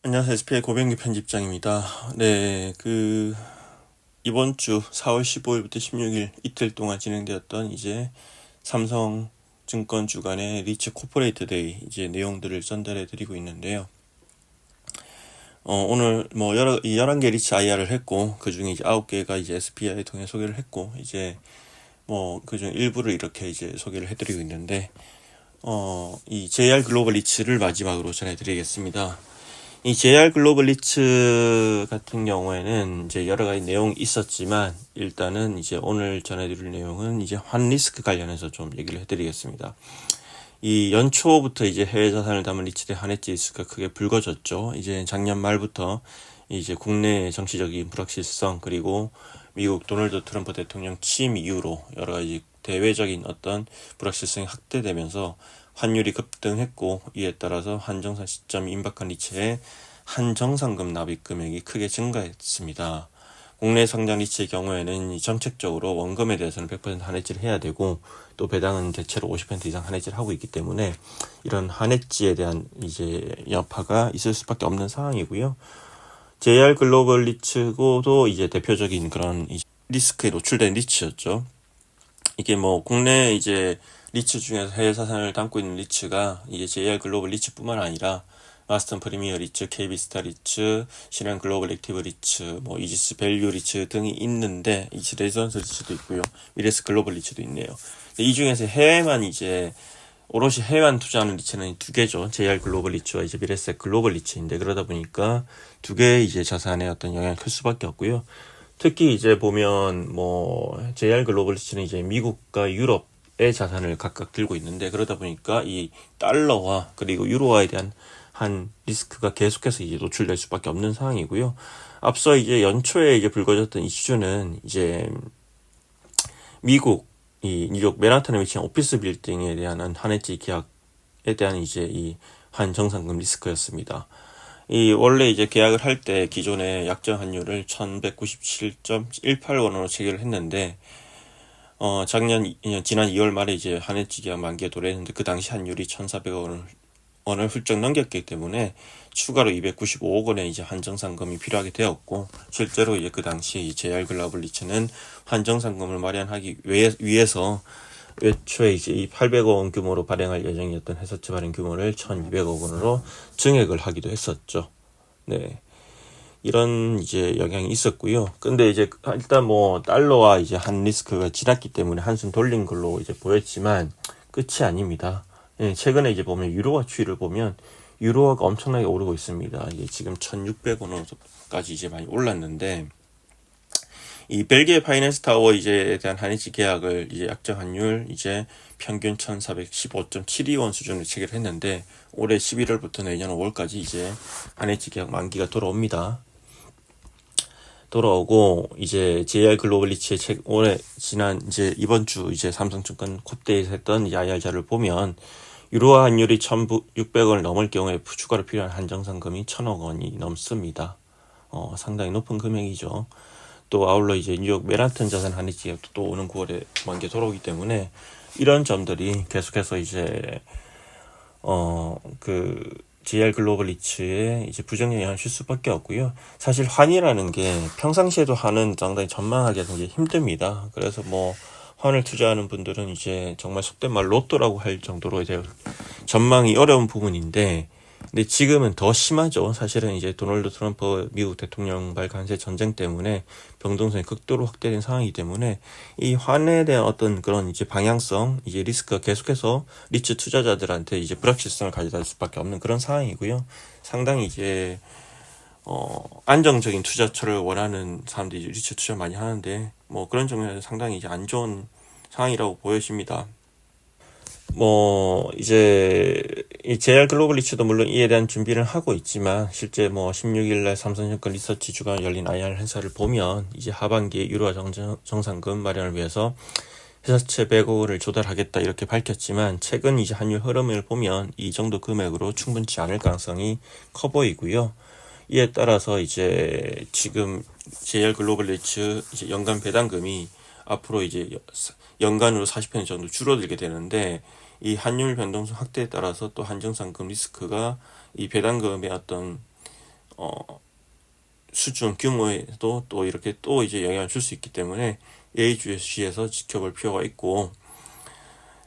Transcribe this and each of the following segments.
안녕하세요. SPI 고병기 편집장입니다. 네, 이번 주 4월 15일부터 16일 이틀 동안 진행되었던 이제 삼성증권 주간의 리츠 코퍼레이트 데이 이제 내용들을 전달해 드리고 있는데요. 오늘 뭐 11개 리츠 IR을 했고, 그 중에 이제 9개가 이제 SPI 통해 소개를 했고, 이제 뭐 그중 일부를 이렇게 이제 소개를 해 드리고 있는데, 이 JR 글로벌 리츠를 마지막으로 전해 드리겠습니다. 이 JR 글로벌 리츠 같은 경우에는 이제 여러 가지 내용이 있었지만, 일단은 이제 오늘 전해드릴 내용은 이제 환 리스크 관련해서 좀 얘기를 해드리겠습니다. 이 연초부터 이제 해외 자산을 담은 리츠대 한해지 리스크가 크게 불거졌죠. 이제 작년 말부터 이제 국내 정치적인 불확실성, 그리고 미국 도널드 트럼프 대통령 취임 이후로 여러 가지 대외적인 어떤 불확실성이 확대되면서 환율이 급등했고, 이에 따라서 한정산 시점 임박한 리츠의 한정상금 납입 금액이 크게 증가했습니다. 국내 상장 리츠의 경우에는 정책적으로 원금에 대해서는 100% 한해지를 해야 되고, 또 배당은 대체로 50% 이상 한해지를 하고 있기 때문에 이런 한해지에 대한 이제 여파가 있을 수밖에 없는 상황이고요. JR 글로벌 리츠고도 이제 대표적인 그런 리스크에 노출된 리츠였죠. 이게 뭐 국내 이제 리츠 중에서 해외 자산을 담고 있는 리츠가 이제 JR 글로벌 리츠뿐만 아니라 마스턴 프리미어 리츠, KB스타 리츠, 신한 글로벌 액티브 리츠, 뭐 이지스 밸류 리츠 등이 있는데, 이지 레지던스 리츠도 있고요, 미래스 글로벌 리츠도 있네요. 이 중에서 해외만 이제 오롯이 해외만 투자하는 리츠는 두 개죠. JR 글로벌 리츠와 이제 미래스 글로벌 리츠인데, 그러다 보니까 두 개의 이제 자산에 어떤 영향이 클 수밖에 없고요. 특히 이제 보면 뭐 JR 글로벌 리츠는 이제 미국과 유럽의 자산을 각각 들고 있는데, 그러다 보니까 이 달러와 그리고 유로화에 대한 한 리스크가 계속해서 이제 노출될 수밖에 없는 상황이고요. 앞서 이제 연초에 이제 불거졌던 이슈는 이제 미국 이 뉴욕 맨하탄에 위치한 오피스 빌딩에 대한 한해지 계약에 대한 이제 이 환정상금 리스크였습니다. 이 원래 이제 계약을 할 때 기존의 약정 환율을 1197.18원으로 체결을 했는데, 지난 2월 말에 이제 한해지 계약 만기에 도래했는데, 그 당시 환율이 1,400원을 훌쩍 넘겼기 때문에 추가로 295억 원의 이제 한정상금이 필요하게 되었고, 실제로 이제 그 당시 JR 글로벌 리츠는 한정상금을 마련하기 위해서 애초에 이제 이 800억 원 규모로 발행할 예정이었던 해서채 발행 규모를 1,200억 원으로 증액을 하기도 했었죠. 네. 이런 이제 영향이 있었고요. 근데 이제 일단 뭐 달러와 이제 한 리스크가 지났기 때문에 한숨 돌린 걸로 이제 보였지만 끝이 아닙니다. 예, 최근에 이제 보면 유로화 추이를 보면 유로화가 엄청나게 오르고 있습니다. 이게 지금 1,600원까지 이제 많이 올랐는데, 이 벨기에 파이낸스 타워 이제에 대한 한해지 계약을 이제 약정 환율 이제 평균 1,415.72원 수준으로 체결했는데, 올해 11월부터 내년 5월까지 이제 한해지 계약 만기가 돌아오고, 이제 JR 글로벌 리츠의 올해 지난 이제 이번 주 이제 삼성증권 콧대에서 했던 이 IR자를 보면 유로화 환율이 1,600원을 넘을 경우에 추가로 필요한 한정상금이 1,000억 원이 넘습니다. 상당히 높은 금액이죠. 또 아울러 이제 뉴욕 맨하튼 자산 한해지 계약도 또 오는 9월에 만기에 돌아오기 때문에 이런 점들이 계속해서 이제 JR 글로벌 리츠에 이제 부정영향을 줄 수밖에 없고요. 사실 환이라는 게 평상시에도 환은 상당히 전망하기가 굉장히 힘듭니다. 그래서 뭐 환을 투자하는 분들은 이제 정말 속된 말 로또라고 할 정도로 이제 전망이 어려운 부분인데, 근데 지금은 더 심하죠. 사실은 이제 도널드 트럼프 미국 대통령발 관세 전쟁 때문에 병동성이 극도로 확대된 상황이기 때문에 이 환에 대한 어떤 그런 이제 방향성, 이제 리스크가 계속해서 리츠 투자자들한테 이제 불확실성을 가져다 줄 수밖에 없는 그런 상황이고요. 상당히 이제 안정적인 투자처를 원하는 사람들이 리츠 투자 많이 하는데, 뭐 그런 점에서 상당히 이제 안 좋은 상황이라고 보여집니다. 뭐 이제 이 JR 글로벌 리츠도 물론 이에 대한 준비를 하고 있지만, 실제 뭐 16일날 삼성증권 리서치 주간 열린 IR 행사를 보면 이제 하반기에 유로화 정상금 마련을 위해서 회사채 100억 원을 조달하겠다 이렇게 밝혔지만, 최근 이제 환율 흐름을 보면 이 정도 금액으로 충분치 않을 가능성이 커 보이고요. 이에 따라서 이제 지금 JR 글로벌 리츠 이제 연간 배당금이 앞으로 이제 연간으로 40% 정도 줄어들게 되는데, 이 환율 변동성 확대에 따라서 또 한정상금 리스크가 이 배당금의 어떤 수준 규모에도 또 이렇게 또 이제 영향을 줄 수 있기 때문에 예의주시해서 지켜볼 필요가 있고,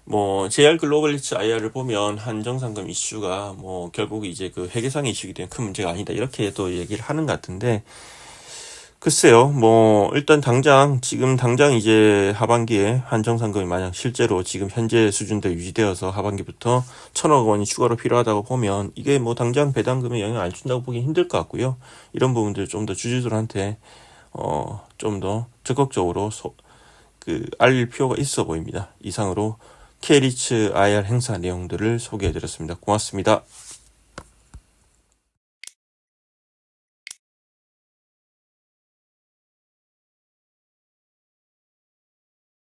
뭐 JR 글로벌 리츠 IR을 보면 한정상금 이슈가 뭐 결국 이제 그 회계상의 이슈이기 때문에 큰 문제가 아니다 이렇게 또 얘기를 하는 것 같은데, 글쎄요, 뭐 일단 지금 당장 이제 하반기에 한정상금이 만약 실제로 지금 현재 수준대로 유지되어서 하반기부터 1,000억 원이 추가로 필요하다고 보면 이게 뭐 당장 배당금에 영향 안 준다고 보기 힘들 것 같고요. 이런 부분들 좀 더 주주들한테 좀 더 적극적으로 알릴 필요가 있어 보입니다. 이상으로 K리츠 IR 행사 내용들을 소개해드렸습니다. 고맙습니다.